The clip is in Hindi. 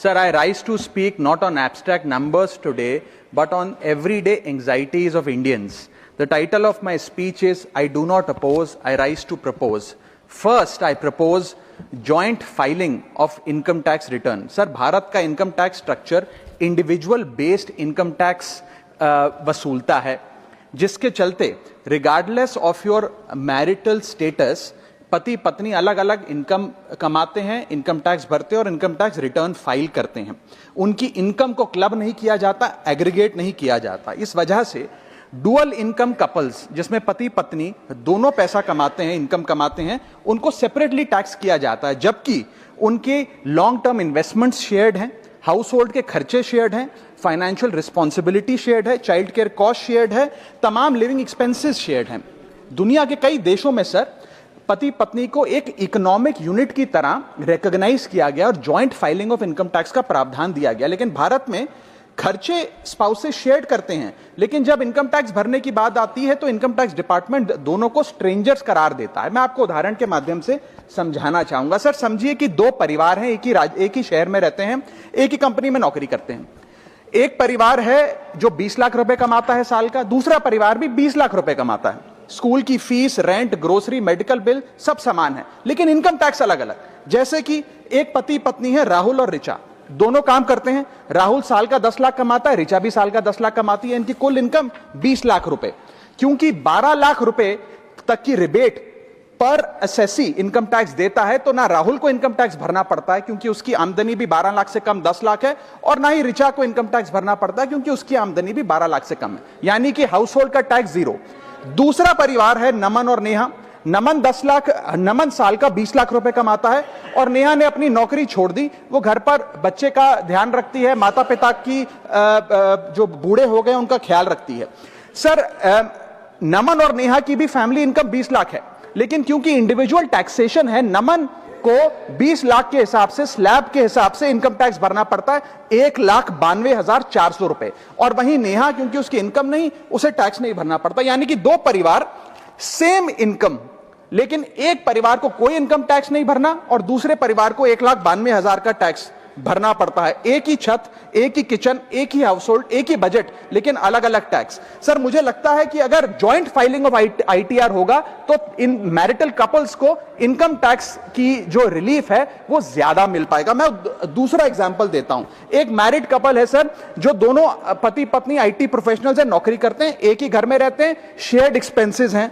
Sir, I rise to speak not on abstract numbers today, but on everyday anxieties of Indians. The title of my speech is, I do not oppose, I rise to propose. First, I propose joint filing of income tax return. Sir, Bharat का income tax structure individual based income tax वसूलता है, जिसके चलते regardless of your marital status, पति पत्नी अलग अलग इनकम कमाते हैं, इनकम टैक्स भरते हैं और इनकम टैक्स रिटर्न फाइल करते हैं। उनकी इनकम को क्लब नहीं किया जाता, एग्रीगेट नहीं किया जाता। इस वजह से डुअल इनकम कपल्स, जिसमें पति पत्नी दोनों पैसा कमाते हैं, इनकम कमाते हैं, उनको सेपरेटली टैक्स किया जाता है, जबकि उनके लॉन्ग टर्म इन्वेस्टमेंट्स शेयर्ड हैं, हाउस होल्ड के खर्चे शेयर्ड हैं, फाइनेंशियल रिस्पॉन्सिबिलिटी शेयर्ड है, चाइल्ड केयर कॉस्ट शेयर्ड है, तमाम लिविंग एक्सपेंसेस शेयर्ड हैं। दुनिया के कई देशों में सर पति पत्नी को एक इकोनॉमिक यूनिट की तरह रिकॉग्नाइज किया गया और joint filing of income tax का प्रावधान दिया गया। लेकिन भारत में खर्चे स्पाउसेस शेयर करते हैं, लेकिन जब इनकम टैक्स भरने की बात आती है तो इनकम टैक्स डिपार्टमेंट दोनों को स्ट्रेंजर्स करार देता है। मैं आपको उदाहरण के माध्यम से समझाना चाहूंगा। सर, समझिए कि दो परिवार हैं, एक ही शहर में रहते हैं, एक ही कंपनी में नौकरी करते हैं। एक परिवार है जो 20 लाख रुपए कमाता है साल का, दूसरा परिवार भी 20 लाख रुपए कमाता है। स्कूल की fees, rent, grocery, medical bill सब समान है, लेकिन इनकम टैक्स अलग अलग। जैसे कि एक पति पत्नी है, राहुल और ऋचा, दोनों काम करते हैं। राहुल साल का 10 लाख कमाता है, ऋचा भी साल का 10 लाख कमाती है। इनकी कुल इनकम 20 लाख रुपए। क्योंकि 12 लाख रुपए तक की रिबेट पर असेसी इनकम टैक्स देता है, तो ना राहुल को इनकम टैक्स भरना पड़ता है क्योंकि उसकी आमदनी भी 12 लाख से कम 10 लाख है, और ना ही ऋचा को इनकम टैक्स भरना पड़ता है क्योंकि उसकी आमदनी भी 12 लाख से कम है, यानी कि हाउस होल्ड का टैक्स जीरो। दूसरा परिवार है नमन और नेहा। नमन साल का 20 लाख रुपए कमाता है और नेहा ने अपनी नौकरी छोड़ दी। वो घर पर बच्चे का ध्यान रखती है, माता पिता की जो बूढ़े हो गए उनका ख्याल रखती है। सर, नमन और नेहा की भी फैमिली इनकम 20 लाख है, लेकिन क्योंकि इंडिविजुअल टैक्सेशन है, नमन को 20 लाख के हिसाब से, स्लैब के हिसाब से इनकम टैक्स भरना पड़ता है 1,92,400 रुपए, और वहीं नेहा क्योंकि उसकी इनकम नहीं, उसे टैक्स नहीं भरना पड़ता। यानी कि दो परिवार, सेम इनकम, लेकिन एक परिवार को कोई इनकम टैक्स नहीं भरना और दूसरे परिवार को 1,92,000 का टैक्स भरना पड़ता है। एक ही छत, एक ही किचन, एक ही हाउस होल्ड, एक ही बजट, लेकिन अलग अलग टैक्स। सर, मुझे लगता है कि अगर जॉइंट फाइलिंग ऑफ आईटीआर होगा तो इन मैरिटल कपल्स को इनकम टैक्स की जो रिलीफ है वो ज्यादा मिल पाएगा। मैं दूसरा एग्जांपल देता हूं। एक मैरिड कपल है सर, जो दोनों पति पत्नी आईटी प्रोफेशनल्स हैं, नौकरी करते हैं, एक ही घर में रहते हैं, शेयर्ड एक्सपेंसेस हैं।